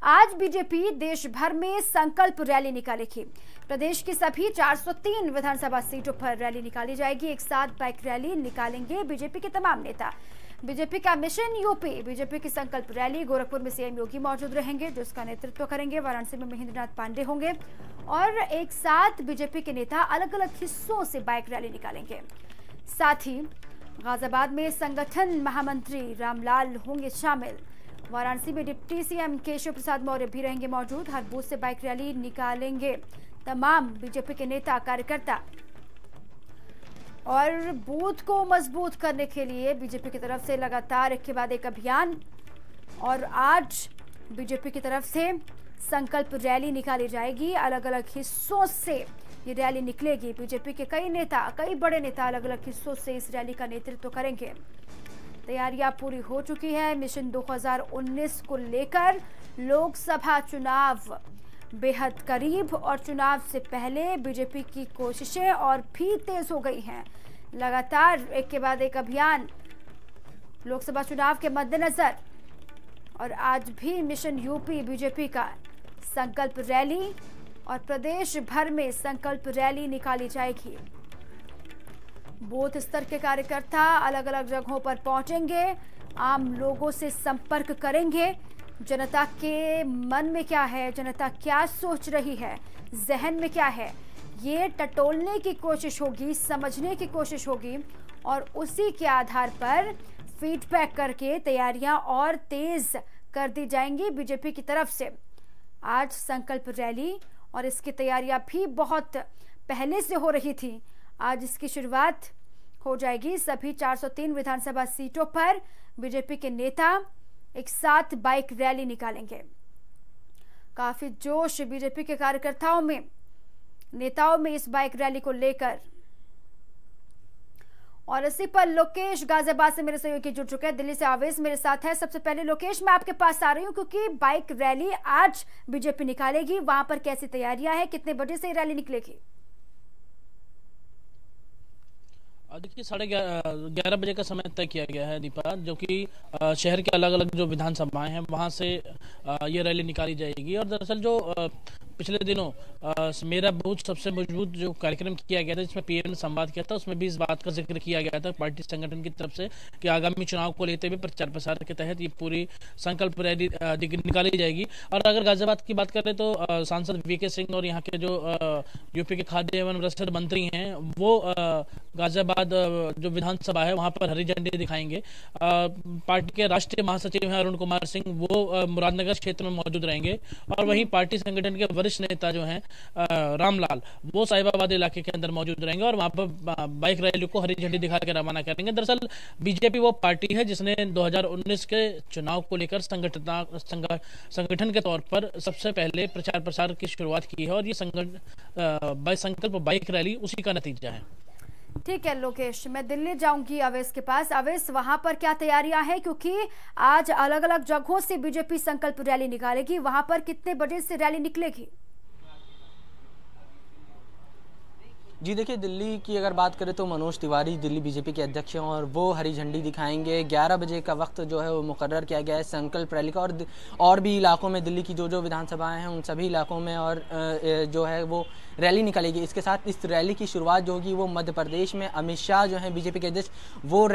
आज बीजेपी देश भर में संकल्प रैली निकालेगी। प्रदेश की सभी 403 विधानसभा सीटों पर रैली निकाली जाएगी। एक साथ बाइक रैली निकालेंगे बीजेपी के तमाम नेता। बीजेपी का मिशन यूपी, बीजेपी की संकल्प रैली। गोरखपुर में सीएम योगी मौजूद रहेंगे, जिसका नेतृत्व करेंगे। वाराणसी में महेंद्रनाथ पांडेय होंगे और एक साथ बीजेपी के नेता अलग अलग हिस्सों से बाइक रैली निकालेंगे। साथ ही गाजियाबाद में संगठन महामंत्री रामलाल होंगे शामिल। वाराणसी में डिप्टी सीएम केशव प्रसाद मौर्य भी रहेंगे मौजूद। हर बूथ से बाइक रैली निकालेंगे तमाम बीजेपी के नेता कार्यकर्ता। और बूथ को मजबूत करने के लिए बीजेपी की तरफ से लगातार एक के बाद एक अभियान। और आज बीजेपी की तरफ से संकल्प रैली निकाली जाएगी। अलग अलग हिस्सों से ये रैली निकलेगी। बीजेपी के कई बड़े नेता अलग अलग हिस्सों से इस रैली का नेतृत्व करेंगे। तैयारियां पूरी हो चुकी है। मिशन 2019 को लेकर लोकसभा चुनाव बेहद करीब और चुनाव से पहले बीजेपी की कोशिशें और भी तेज हो गई हैं। लगातार एक के बाद एक अभियान लोकसभा चुनाव के मद्देनजर। और आज भी मिशन यूपी बीजेपी का संकल्प रैली और प्रदेश भर में संकल्प रैली निकाली जाएगी। बूथ स्तर के कार्यकर्ता अलग अलग जगहों पर पहुंचेंगे, आम लोगों से संपर्क करेंगे। जनता के मन में क्या है, जनता क्या सोच रही है, जहन में क्या है, ये टटोलने की कोशिश होगी, समझने की कोशिश होगी और उसी के आधार पर फीडबैक करके तैयारियां और तेज कर दी जाएंगी बीजेपी की तरफ से। आज संकल्प रैली और इसकी तैयारियां भी बहुत पहले से हो रही थी। आज इसकी शुरुआत हो जाएगी। सभी 403 विधानसभा सीटों पर बीजेपी के नेता एक साथ बाइक रैली निकालेंगे। काफी जोश बीजेपी के कार्यकर्ताओं में, नेताओं में इस बाइक रैली को लेकर। और इसी पर लोकेश गाजियाबाद से मेरे सहयोगी जुड़ चुके हैं। दिल्ली से आवेश मेरे साथ है। सबसे पहले लोकेश, मैं आपके पास आ रही हूं क्योंकि बाइक रैली आज बीजेपी निकालेगी। वहां पर कैसी तैयारियां हैं, कितने बजे से रैली निकलेगी? देखिए 11:30 बजे का समय तय किया गया है दीपा, जो कि शहर के अलग अलग जो विधानसभाएं हैं वहां से ये रैली निकाली जाएगी। और दरअसल जो पिछले दिनों मेरा बूथ सबसे मजबूत जो कार्यक्रम किया गया था, जिसमें पीएम ने संवाद किया था, उसमें भी इस बात का जिक्र किया गया था पार्टी संगठन की तरफ से कि आगामी चुनाव को लेते हुए प्रचार प्रसार के तहत ये पूरी संकल्प रैली निकाली जाएगी। और अगर गाजियाबाद की बात करें तो सांसद वीके सिंह और यहाँ के जो यूपी के खाद्य एवं रसद मंत्री हैं वो गाजियाबाद जो विधानसभा है वहां पर हरी झंडी दिखाएंगे। पार्टी के राष्ट्रीय महासचिव हैं अरुण कुमार सिंह, वो मुरादनगर क्षेत्र में मौजूद रहेंगे। और वहीं पार्टी संगठन के वरिष्ठ नेता जो हैं रामलाल, वो साहिबाबाद इलाके के अंदर मौजूद रहेंगे और वहां पर बाइक रैली को हरी झंडी दिखा के रवाना करेंगे। दरअसल बीजेपी वो पार्टी है जिसने 2019 के चुनाव को लेकर संगठन के तौर पर सबसे पहले प्रचार प्रसार की शुरुआत की है और ये संकल्प बाइक रैली उसी का नतीजा है। ठीक है लोकेश, मैं दिल्ली जाऊंगी अवेश के पास। अवेश, वहां पर क्या तैयारियां हैं, क्योंकि आज अलग अलग जगहों से बीजेपी संकल्प रैली निकालेगी। वहां पर कितने बजे से रैली निकलेगी? जी देखिए, दिल्ली की अगर बात करें तो मनोज तिवारी दिल्ली बीजेपी के अध्यक्ष हैं और वो हरी झंडी दिखाएंगे। 11 बजे का वक्त जो है वो मुकर्रर किया गया है संकल्प रैली का। और भी इलाकों में दिल्ली की जो विधानसभाएं हैं उन सभी इलाकों में और जो है वो रैली निकालेगी। इसके साथ इस रैली की शुरुआत जो होगी वो मध्य प्रदेश में अमित शाह जो हैं बीजेपी के अध्यक्ष, वो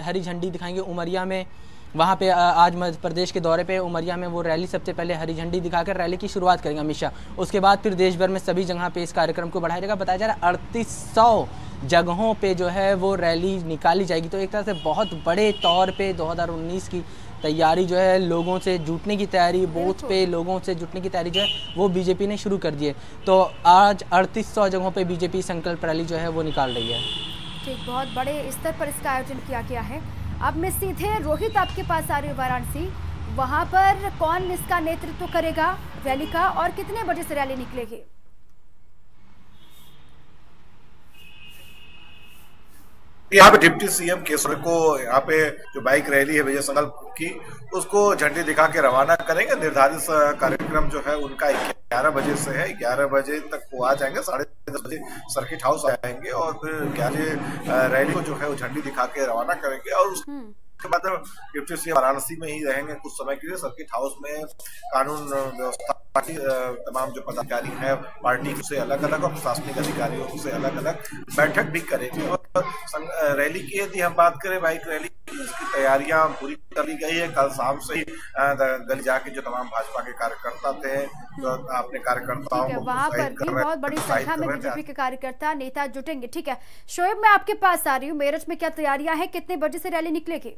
हरी झंडी दिखाएंगे उमरिया में। वहाँ पे आज मध्य प्रदेश के दौरे पे उमरिया में वो रैली सबसे पहले हरी झंडी दिखाकर रैली की शुरुआत करेंगे अमित शाह। उसके बाद फिर देश भर में सभी जगह पे इस कार्यक्रम को बढ़ाया जाएगा। बताया जा रहा है 3800 जगहों पे जो है वो रैली निकाली जाएगी। तो एक तरह से बहुत बड़े तौर पे 2019 की तैयारी जो है, लोगों से जुटने की तैयारी, बूथ पे लोगों से जुटने की तैयारी जो है वो बीजेपी ने शुरू कर दी है। तो आज 3800 जगहों पे बीजेपी संकल्प रैली जो है वो निकाल रही है। ठीक, बहुत बड़े स्तर पर इसका आयोजन किया गया है। अब मैं सीधे रोहित आपके पास आ रही हूँ वाराणसी। वहां पर कौन इसका नेतृत्व करेगा रैली का और कितने बजे से रैली निकलेगी? यहाँ पे डिप्टी सीएम केशव को यहाँ पे जो बाइक रैली है विजय संकल्प की, उसको झंडी दिखा के रवाना करेंगे। निर्धारित कार्यक्रम जो है उनका 11 बजे से है। 11 बजे तक वो आ जाएंगे, 10:30 बजे सर्किट हाउस आएंगे और फिर 11 बजे रैली को जो है वो झंडी दिखा के रवाना करेंगे। और उसके बाद डिप्टी सीएम वाराणसी में ही रहेंगे कुछ समय के लिए। सर्किट हाउस में कानून व्यवस्था की तमाम जो पदाधिकारी हैं पार्टी से अलग अलग और प्रशासनिक अधिकारियों से अलग अलग बैठक भी करेंगे। और रैली की यदि हम बात करें, बाइक रैली की, इसकी तैयारियां पूरी कर ली गई है। कल शाम से ही गली जाके जो तमाम भाजपा के कार्यकर्ता थे जो अपने कार्यकर्ताओं को वहां पर भी बहुत बड़ी संख्या में बीजेपी के कार्यकर्ता नेता जुटेंगे। ठीक है शोएब, मैं आपके पास आ रही हूँ। मेरठ में क्या तैयारियां हैं, कितने बजे से रैली निकलेगी?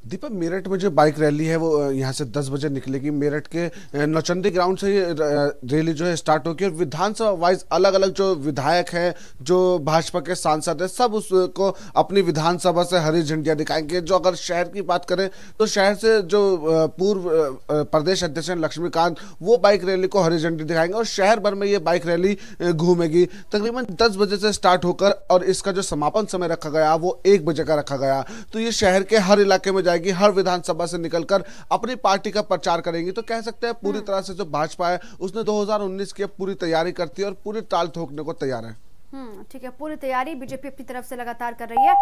दीपक, मेरठ में जो बाइक रैली है वो यहाँ से 10 बजे निकलेगी। मेरठ के नौचंदी ग्राउंड से ये रैली जो है स्टार्ट होगी और विधानसभा वाइज अलग अलग जो विधायक हैं, जो भाजपा के सांसद हैं, सब उसको अपनी विधानसभा से हरी झंडियाँ दिखाएंगे। जो अगर शहर की बात करें तो शहर से जो पूर्व प्रदेश अध्यक्ष हैं लक्ष्मीकांत, वो बाइक रैली को हरी झंडी दिखाएंगे और शहर भर में ये बाइक रैली घूमेगी। तकरीबन 10 बजे से स्टार्ट होकर और इसका जो समापन समय रखा गया वो 1 बजे का रखा गया। तो ये शहर के हर इलाके में हर विधानसभा से निकलकर अपनी पार्टी का प्रचार करेंगी। तो कह सकते हैं पूरी तरह से जो भाजपा है उसने 2019 की पूरी तैयारी करती है और पूरी ताल ठोकने को तैयार है। ठीक है, पूरी तैयारी बीजेपी अपनी तरफ से लगातार कर रही है।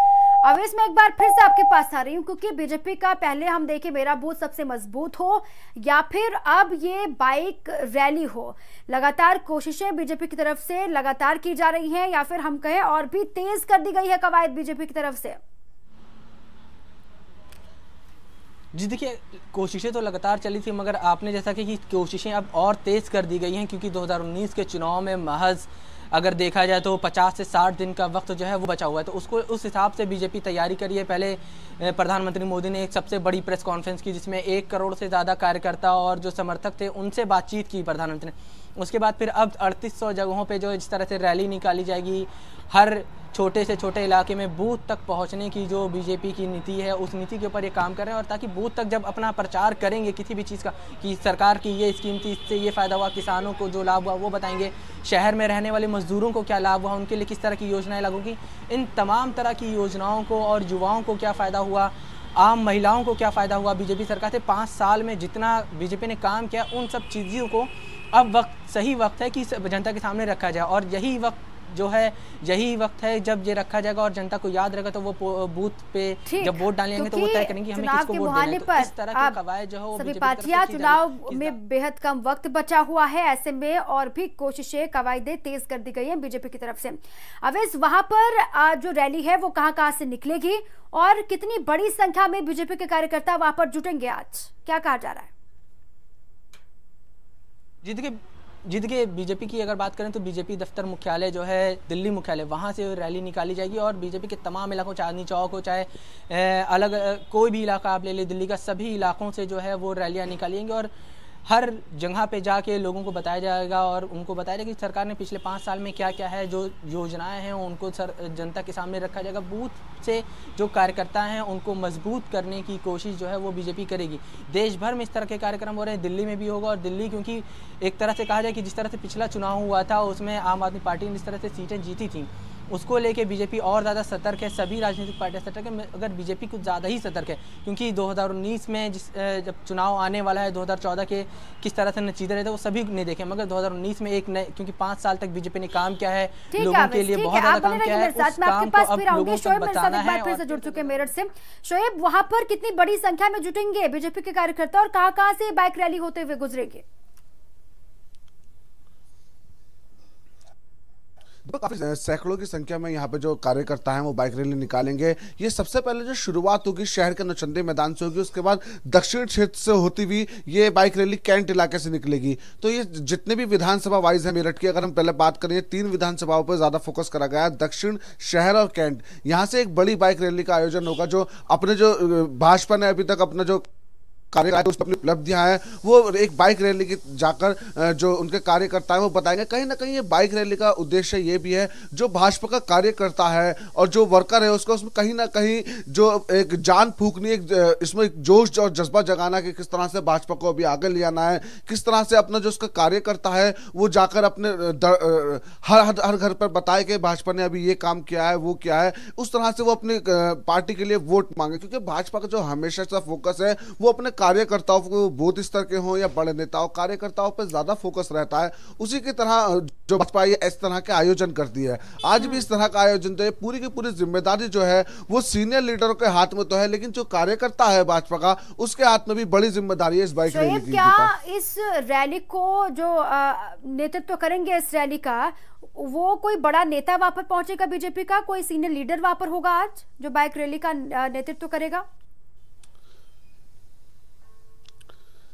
अवेश, मैं एक बार फिर से आपके पास आ रही हूँ क्योंकि बीजेपी का पहले हम देखें मेरा बूथ सबसे मजबूत हो या फिर अब ये बाइक रैली हो, लगातार कोशिशें बीजेपी की तरफ से लगातार की जा रही हैं या फिर हम कहें और भी तेज कर दी गई है कवायद बीजेपी की तरफ से? जी देखिए, कोशिशें तो लगातार चली थी मगर आपने जैसा कि कोशिशें अब और तेज़ कर दी गई हैं क्योंकि 2019 के चुनाव में महज अगर देखा जाए तो 50 से 60 दिन का वक्त जो है वो बचा हुआ है। तो उसको उस हिसाब से बीजेपी तैयारी करी है। पहले प्रधानमंत्री मोदी ने एक सबसे बड़ी प्रेस कॉन्फ्रेंस की जिसमें 1 करोड़ से ज़्यादा कार्यकर्ता और जो समर्थक थे उनसे बातचीत की प्रधानमंत्री ने। उसके बाद फिर अब 3800 जगहों पे जो जिस तरह से रैली निकाली जाएगी, हर छोटे से छोटे इलाके में बूथ तक पहुंचने की जो बीजेपी की नीति है उस नीति के ऊपर ये काम कर रहे हैं। और ताकि बूथ तक जब अपना प्रचार करेंगे किसी भी चीज़ का कि सरकार की ये स्कीम थी, इससे ये फ़ायदा हुआ, किसानों को जो लाभ हुआ वो बताएंगे, शहर में रहने वाले मजदूरों को क्या लाभ हुआ, उनके लिए किस तरह की योजनाएँ लागू की, इन तमाम तरह की योजनाओं को और युवाओं को क्या फ़ायदा हुआ, आम महिलाओं को क्या फ़ायदा हुआ बीजेपी सरकार से 5 साल में जितना बीजेपी ने काम किया, उन सब चीज़ों को अब सही वक्त है कि जनता के सामने रखा जाए। और यही वक्त जो है यही वक्त है जब ये रखा जाएगा और जनता को याद रहेगा तो वो बूथ पे जब वोट डालेंगे तो वो तय करेंगे हमें किसको वोट देना है। तो इस तरह की कवायद जो है वो सभी पार्टियां चुनाव में बेहद कम वक्त बचा हुआ है, ऐसे में और भी कोशिशें कवायदें तेज कर दी गई हैं बीजेपी की तरफ से। अवैस, वहां पर जो रैली है वो कहां से निकलेगी और कितनी बड़ी संख्या में बीजेपी के कार्यकर्ता वहां पर जुटेंगे, आज क्या कहा जा रहा है? जी देखिए, बीजेपी की अगर बात करें तो बीजेपी दफ्तर मुख्यालय जो है दिल्ली मुख्यालय, वहाँ से रैली निकाली जाएगी और बीजेपी के तमाम इलाकों, चांदनी चौक हो चाहे अलग कोई भी इलाका आप ले लें दिल्ली का, सभी इलाकों से जो है वो रैलियाँ निकाली जाएंगी और हर जगह पे जाके लोगों को बताया जाएगा और उनको बताया जाएगा कि सरकार ने पिछले 5 साल में क्या क्या है, जो योजनाएं हैं उनको जनता के सामने रखा जाएगा। बूथ से जो कार्यकर्ता हैं उनको मजबूत करने की कोशिश जो है वो बीजेपी करेगी। देश भर में इस तरह के कार्यक्रम हो रहे हैं, दिल्ली में भी होगा। और दिल्ली क्योंकि एक तरह से कहा जाए कि जिस तरह से पिछला चुनाव हुआ था उसमें आम आदमी पार्टी ने जिस तरह से सीटें जीती थी, उसको लेके बीजेपी और ज़्यादा सतर्क है, सभी राजनीतिक पार्टियां सतर्क है। अगर बीजेपी कुछ ज़्यादा ही सतर्क है क्योंकि 2019 में जब चुनाव आने वाला है, 2014 के किस तरह से नतीजे रहे थे वो सभी ने देखे, मगर 2019 में एक नए, क्योंकि 5 साल तक बीजेपी ने काम किया है, लोगों के लिए बहुत ज़्यादा काम किया है, उस काम को अब लोगों को बताना है। फिर से जुड़ चुके मेरठ से शोएब, वहां पर कितनी बड़ी संख्या में जुटेंगे बीजेपी के कार्यकर्ता और कहां से बाइक रैली होते हुए गुजरेगी? तो काफी सैकड़ों की संख्या में यहाँ पे जो कार्यकर्ता हैं वो बाइक रैली निकालेंगे। ये सबसे पहले जो शुरुआत होगी शहर के नौचंदी मैदान से होगी, उसके बाद दक्षिण क्षेत्र से होती हुई ये बाइक रैली कैंट इलाके से निकलेगी। तो ये जितने भी विधानसभा वाइज है मेरठ की, अगर हम पहले बात करें 3 विधानसभाओं पर ज्यादा फोकस करा गया है, दक्षिण, शहर और कैंट। यहाँ से एक बड़ी बाइक रैली का आयोजन होगा जो अपने जो भाजपा ने अभी तक अपना जो कार्यकर्ता अपनी उपलब्धियां हैं वो एक बाइक रैली की जाकर जो उनके कार्यकर्ता हैं वो बताएंगे। कहीं ना कहीं ये बाइक रैली का उद्देश्य ये भी है जो भाजपा का कार्यकर्ता है और जो वर्कर है उसको उसमें कहीं ना कहीं जो एक जान फूकनी, एक इसमें एक जोश और जज्बा जगाना कि किस तरह से भाजपा को अभी आगे ले आना है, किस तरह से अपना जो उसका कार्यकर्ता है वो जाकर अपने हर घर पर बताए कि भाजपा ने अभी ये काम किया है, वो किया है, उस तरह से वो अपनी पार्टी के लिए वोट मांगे। क्योंकि भाजपा का जो हमेशा से फोकस है वो अपने कार्यकर्ताओं को बूथ स्तर के हों या बड़े नेताओं, कार्यकर्ताओं पर ज्यादा फोकस रहता है। उसी की तरह जो भाजपा इस तरह के आयोजन करती है, आज भी इस तरह का आयोजन तो पूरी की पूरी जिम्मेदारी जो है वो सीनियर लीडरों के हाथ में तो है, लेकिन जो कार्यकर्ता है भाजपा का उसके हाथ में भी बड़ी जिम्मेदारी है इस बाइक रैली की। क्या इस रैली को जो नेतृत्व करेंगे इस रैली का, वो कोई बड़ा नेता वहां पर पहुंचेगा बीजेपी का, कोई सीनियर लीडर वहां पर होगा आज जो बाइक रैली का नेतृत्व करेगा?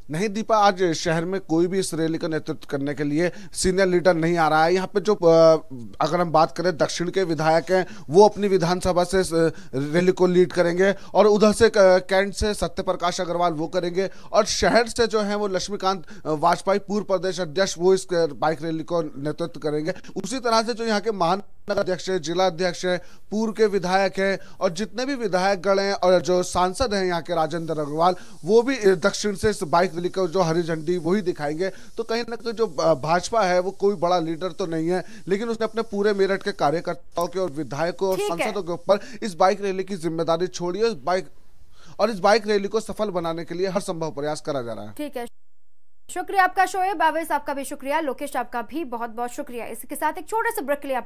नहीं दीपा, आज शहर में कोई भी इस रैली का नेतृत्व करने के लिए सीनियर लीडर नहीं आ रहा है। यहाँ पे जो अगर हम बात करें दक्षिण के विधायक हैं, वो अपनी विधानसभा से रैली को लीड करेंगे और उधर से कैंट से सत्यप्रकाश अग्रवाल वो करेंगे और शहर से जो है वो लक्ष्मीकांत वाजपेयी पूर्व प्रदेश अध्यक्ष वो इस बाइक रैली को नेतृत्व करेंगे। उसी तरह से जो यहाँ के महानगर अध्यक्ष है, जिला अध्यक्ष है, पूर्व के विधायक हैं और जितने भी विधायक गण हैं और जो सांसद हैं यहाँ के राजेंद्र अग्रवाल, वो भी दक्षिण से इस बाइक रैली को जो हरी झंडी वही दिखाएंगे। तो कहीं ना कहीं जो भाजपा है वो कोई बड़ा लीडर तो नहीं है, लेकिन उसने अपने पूरे मेरठ के कार्यकर्ताओं के और विधायकों और सांसदों के ऊपर इस बाइक रैली की जिम्मेदारी छोड़ी है। इस बाइक रैली को सफल बनाने के लिए हर संभव प्रयास करा जा रहा है। ठीक है, शुक्रिया आपका शोएब, आवेश आपका भी शुक्रिया, लोकेश आपका भी बहुत बहुत शुक्रिया। इसके साथ एक छोटे से ब्रेक के लिए